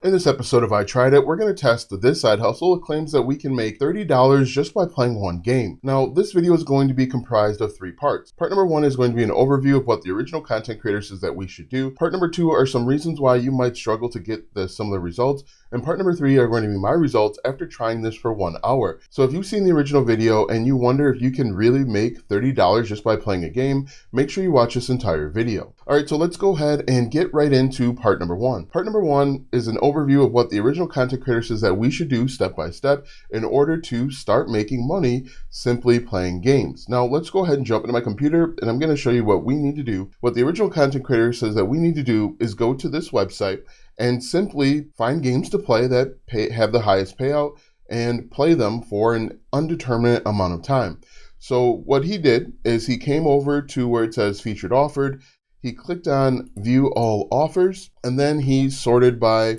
In this episode of I Tried It, we're going to test this side hustle. It claims that we can make $30 just by playing one game. Now, this video is going to be comprised of 3 parts. Part number 1 is going to be an overview of what the original content creator says that we should do. Part number 2 are some reasons why you might struggle to get the similar results. And part number 3 are going to be my results after trying this for 1 hour. So if you've seen the original video and you wonder if you can really make $30 just by playing a game, make sure you watch this entire video. Alright, so let's go ahead and get right into part number 1. Part number 1 is an overview of what the original content creator says that we should do step by step in order to start making money simply playing games. Now let's go ahead and jump into my computer and I'm going to show you what we need to do. What the original content creator says that we need to do is go to this website and simply find games to play that have the highest payout and play them for an undeterminate amount of time. So what he did is he came over to where it says featured offered. He clicked on view all offers and then he sorted by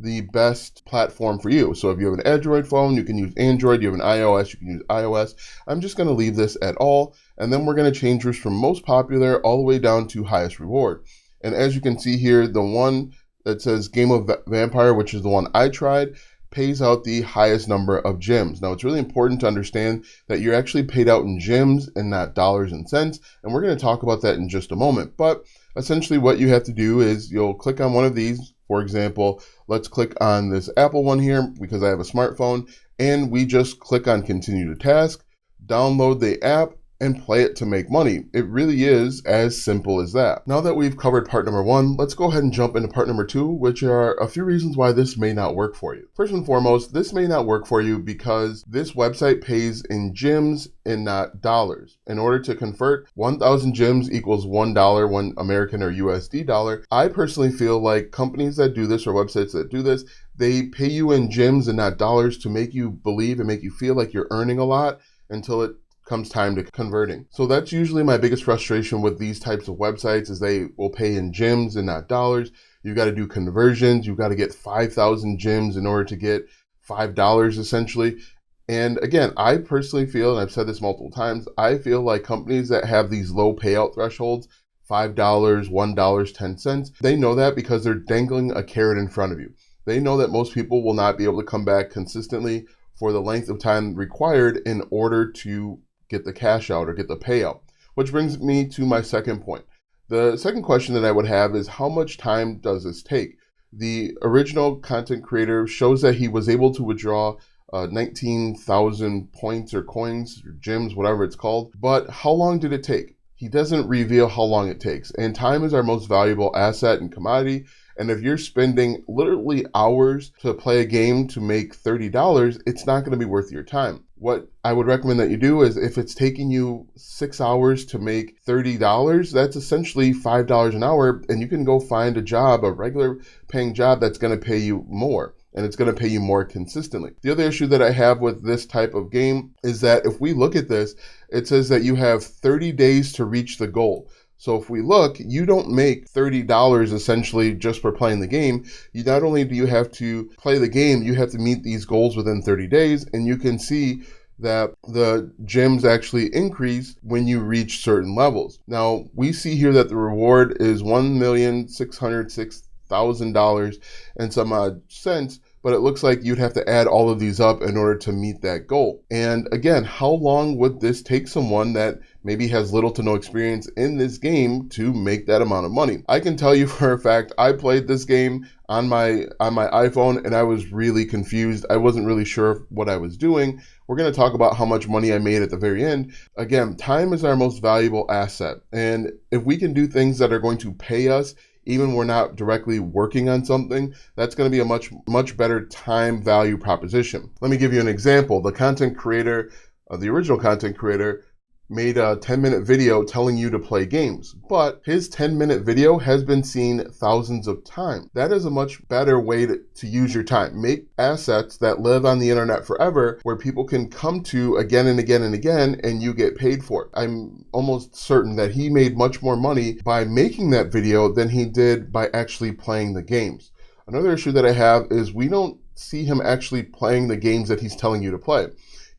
the best platform for you. So if you have an Android phone, you can use Android. You have an iOS, you can use iOS. I'm just going to leave this at all. And then we're going to change this from most popular all the way down to highest reward. And as you can see here, the one that says Game of Vampire, which is the one I tried, pays out the highest number of gems. Now, it's really important to understand that you're actually paid out in gems and not dollars and cents. And we're going to talk about that in just a moment. But essentially what you have to do is you'll click on one of these. For example, let's click on this Apple one here because I have a smartphone, and we just click on continue to task, download the app, and play it to make money. It really is as simple as that. Now that we've covered part number 1, let's go ahead and jump into part number 2, which are a few reasons why this may not work for you. First and foremost, this may not work for you because this website pays in gems and not dollars. In order to convert 1,000 gems equals $1, 1 American or USD dollar, I personally feel like companies that do this or websites that do this, they pay you in gems and not dollars to make you believe and make you feel like you're earning a lot until it comes time to converting. So that's usually my biggest frustration with these types of websites is they will pay in gems and not dollars. You got to do conversions. You got to get 5,000 gems in order to get $5 essentially. And again, I personally feel, and I've said this multiple times, I feel like companies that have these low payout thresholds, $5, $1, 10 cents, they know that because they're dangling a carrot in front of you. They know that most people will not be able to come back consistently for the length of time required in order to get the cash out or get the payout. Which brings me to my second point. The second question that I would have is how much time does this take? The original content creator shows that he was able to withdraw 19,000 points or coins or gems, whatever it's called. But how long did it take? He doesn't reveal how long it takes. And time is our most valuable asset and commodity. And if you're spending literally hours to play a game to make $30, it's not going to be worth your time. What I would recommend that you do is if it's taking you 6 hours to make $30, that's essentially $5 an hour. And you can go find a job, a regular paying job that's going to pay you more. And it's going to pay you more consistently. The other issue that I have with this type of game is that if we look at this, it says that you have 30 days to reach the goal. So if we look, you don't make $30 essentially just for playing the game. You not only do you have to play the game, you have to meet these goals within 30 days. And you can see that the gems actually increase when you reach certain levels. Now, we see here that the reward is $1,606,000 and some odd cents, but it looks like you'd have to add all of these up in order to meet that goal. And again, how long would this take someone that maybe has little to no experience in this game to make that amount of money? I can tell you for a fact, I played this game on my iPhone and I was really confused. I wasn't really sure what I was doing. We're going to talk about how much money I made at the very end. Again, time is our most valuable asset. And if we can do things that are going to pay us, even when we're not directly working on something, that's going to be a much better time value proposition. Let me give you an example. The content creator, the original content creator, made a 10-minute video telling you to play games, but his 10-minute video has been seen thousands of times. That is a much better way to use your time. Make assets that live on the internet forever where people can come to again and again and again and you get paid for it. I'm almost certain that he made much more money by making that video than he did by actually playing the games. Another issue that I have is we don't see him actually playing the games that he's telling you to play.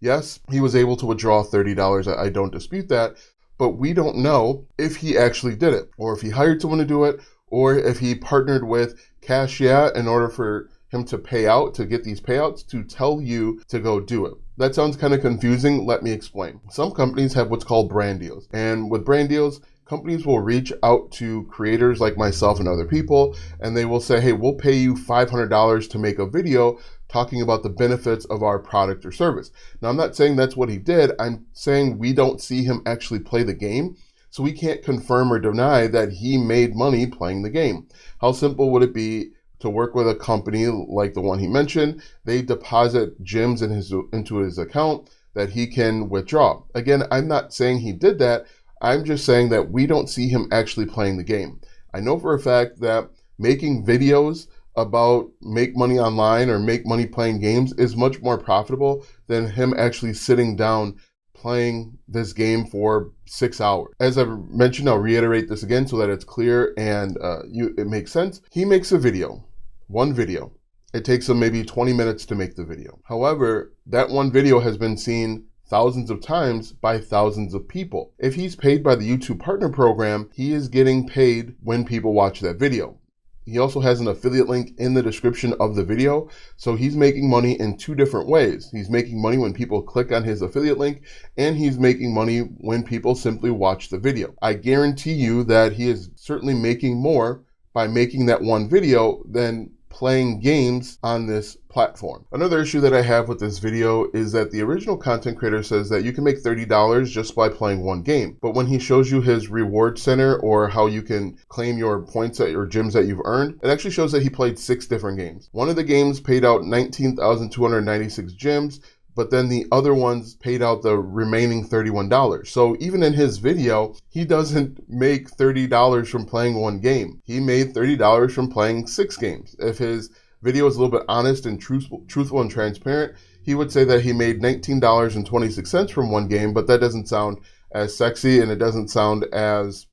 Yes, he was able to withdraw $30. I don't dispute that, but we don't know if he actually did it or if he hired someone to do it or if he partnered with cashyeah in order for him to pay out, to get these payouts, to tell you to go do it. That sounds kind of confusing. Let me explain. Some companies have what's called brand deals. And with brand deals, companies will reach out to creators like myself and other people, and they will say, hey, we'll pay you $500 to make a video talking about the benefits of our product or service. Now, I'm not saying that's what he did. I'm saying we don't see him actually play the game, so we can't confirm or deny that he made money playing the game. How simple would it be to work with a company like the one he mentioned? They deposit gems into his account that he can withdraw. Again, I'm not saying he did that. I'm just saying that we don't see him actually playing the game. I know for a fact that making videos about make money online or make money playing games is much more profitable than him actually sitting down playing this game for 6 hours. As I mentioned, I'll reiterate this again so that it's clear and it makes sense. He makes a video, one video. It takes him maybe 20 minutes to make the video. However, that one video has been seen thousands of times by thousands of people. If he's paid by the YouTube Partner Program, he is getting paid when people watch that video. He also has an affiliate link in the description of the video. So he's making money in two different ways. He's making money when people click on his affiliate link, and he's making money when people simply watch the video. I guarantee you that he is certainly making more by making that one video than playing games on this platform. Another issue that I have with this video is that the original content creator says that you can make $30 just by playing one game. But when he shows you his reward center or how you can claim your points or gems that you've earned, it actually shows that he played 6 different games. One of the games paid out 19,296 gems, but then the other ones paid out the remaining $31. So even in his video, he doesn't make $30 from playing one game. He made $30 from playing 6 games. If his video is a little bit honest and truthful and transparent, he would say that he made $19.26 from one game, but that doesn't sound as sexy and it doesn't sound as,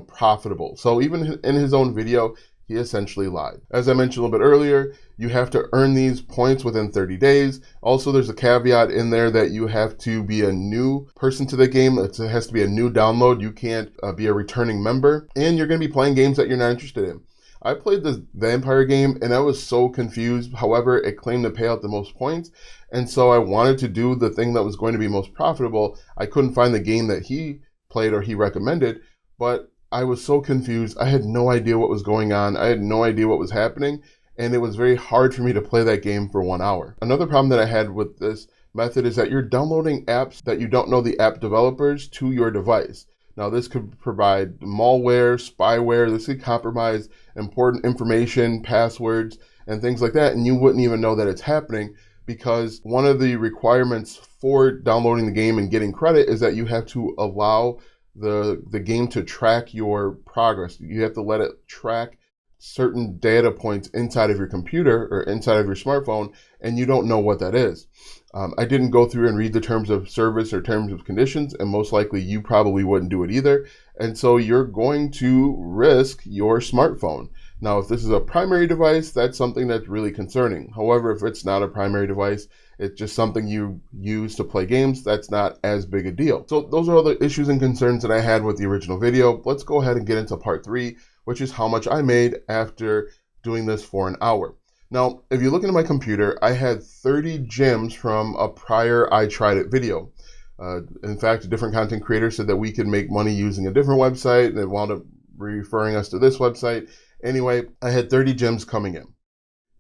profitable. So even in his own video, he essentially lied. As I mentioned a little bit earlier, you have to earn these points within 30 days. Also, there's a caveat in there that you have to be a new person to the game. It has to be a new download. You can't be a returning member. And you're going to be playing games that you're not interested in. I played the vampire game and I was so confused. However, it claimed to pay out the most points. And so I wanted to do the thing that was going to be most profitable. I couldn't find the game that he played or he recommended, but I was so confused. I had no idea what was going on. I had no idea what was happening. And it was very hard for me to play that game for 1 hour. Another problem that I had with this method is that you're downloading apps that you don't know the app developers to your device. Now, this could provide malware, spyware. This could compromise important information, passwords, and things like that. And you wouldn't even know that it's happening because one of the requirements for downloading the game and getting credit is that you have to allow the game to track your progress. You have to let it track certain data points inside of your computer or inside of your smartphone, and you don't know what that is. I didn't go through and read the terms of service or terms of conditions, and most likely you probably wouldn't do it either. And so you're going to risk your smartphone. Now, if this is a primary device, that's something that's really concerning. However, if it's not a primary device, it's just something you use to play games, that's not as big a deal. So those are all the issues and concerns that I had with the original video. Let's go ahead and get into part 3, which is how much I made after doing this for an hour. Now, if you look into my computer, I had 30 gems from a prior I Tried It video. In fact, a different content creator said that we could make money using a different website, and it wound up referring us to this website. Anyway, I had 30 gems coming in.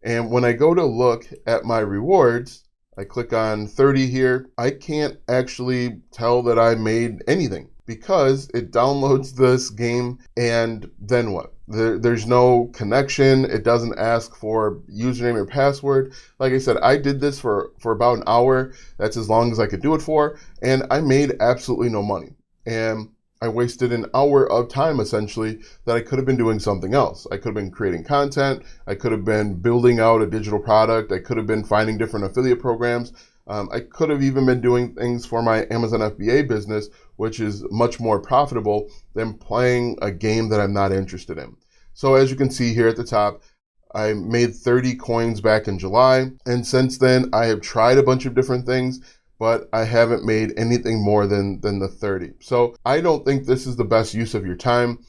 And when I go to look at my rewards, I click on 30 here. I can't actually tell that I made anything because it downloads this game and then what? There's no connection. It doesn't ask for username or password. Like I said, I did this for about an hour. That's as long as I could do it for. And I made absolutely no money. And I wasted an hour of time essentially that I could have been doing something else. I could have been creating content. I could have been building out a digital product. I could have been finding different affiliate programs. I could have even been doing things for my Amazon FBA business, which is much more profitable than playing a game that I'm not interested in. So as you can see here at the top, I made 30 coins back in July. And since then, I have tried a bunch of different things, but I haven't made anything more than the 30. So I don't think this is the best use of your time.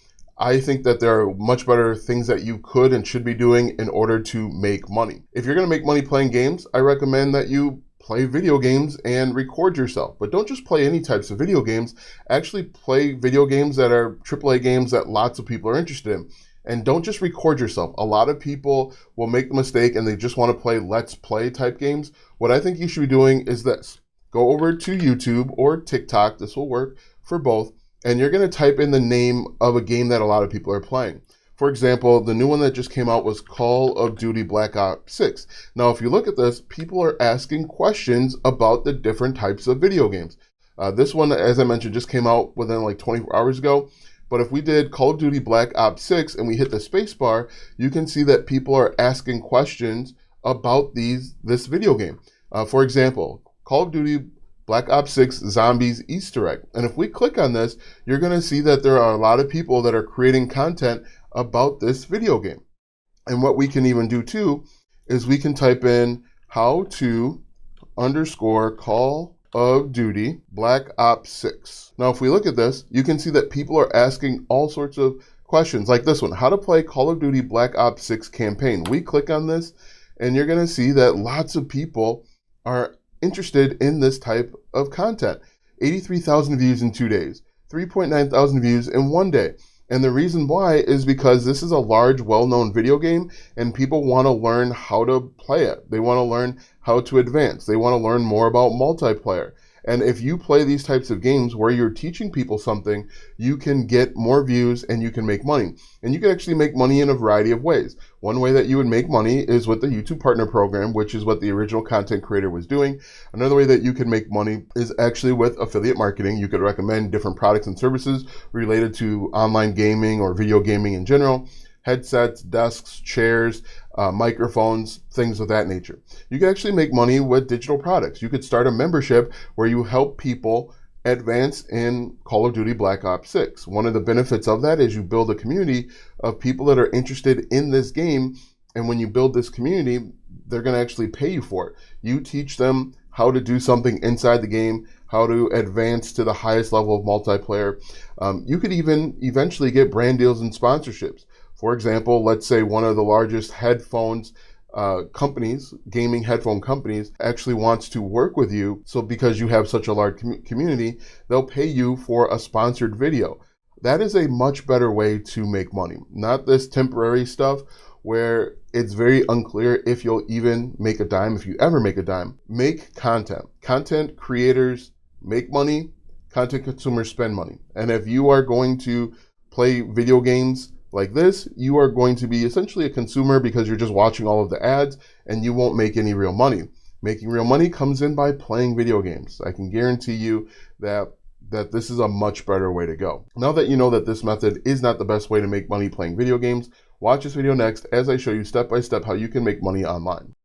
I think that there are much better things that you could and should be doing in order to make money. If you're going to make money playing games, I recommend that you play video games and record yourself. But don't just play any types of video games. Actually play video games that are AAA games that lots of people are interested in. And don't just record yourself. A lot of people will make the mistake and they just want to play let's play type games. What I think you should be doing is this. Go over to YouTube or TikTok. This will work for both. And you're going to type in the name of a game that a lot of people are playing. For example, the new one that just came out was Call of Duty Black Ops 6. Now, if you look at this, people are asking questions about the different types of video games. This one, as I mentioned, just came out within like 24 hours ago. But if we did Call of Duty Black Ops 6 and we hit the space bar, you can see that people are asking questions about this video game. For example, Call of Duty Black Ops 6 Zombies Easter egg. And if we click on this, you're going to see that there are a lot of people that are creating content about this video game. And what we can even do too is we can type in how to _ Call of Duty Black Ops 6. Now, if we look at this, you can see that people are asking all sorts of questions like this one, how to play Call of Duty Black Ops 6 campaign. We click on this and you're going to see that lots of people are interested in this type of content. 83,000 views in 2 days, 3.9 thousand views in 1 day. And the reason why is because this is a large, well-known video game and people want to learn how to play it. They want to learn how to advance. They want to learn more about multiplayer. And if you play these types of games where you're teaching people something, you can get more views and you can make money. And you can actually make money in a variety of ways. One way that you would make money is with the YouTube Partner Program, which is what the original content creator was doing. Another way that you can make money is actually with affiliate marketing. You could recommend different products and services related to online gaming or video gaming in general. Headsets, desks, chairs, microphones, things of that nature. You can actually make money with digital products. You could start a membership where you help people advance in Call of Duty Black Ops 6. One of the benefits of that is you build a community of people that are interested in this game. And when you build this community, they're going to actually pay you for it. You teach them how to do something inside the game, how to advance to the highest level of multiplayer. You could even eventually get brand deals and sponsorships. For example, let's say one of the largest headphones companies, gaming headphone companies, actually wants to work with you. So because you have such a large community, they'll pay you for a sponsored video. That is a much better way to make money. Not this temporary stuff where it's very unclear if you'll even make a dime, if you ever make a dime. Make content. Content creators make money. Content consumers spend money. And if you are going to play video games like this, you are going to be essentially a consumer because you're just watching all of the ads and you won't make any real money. Making real money comes in by playing video games. I can guarantee you that this is a much better way to go. Now that you know that this method is not the best way to make money playing video games, watch this video next as I show you step by step how you can make money online.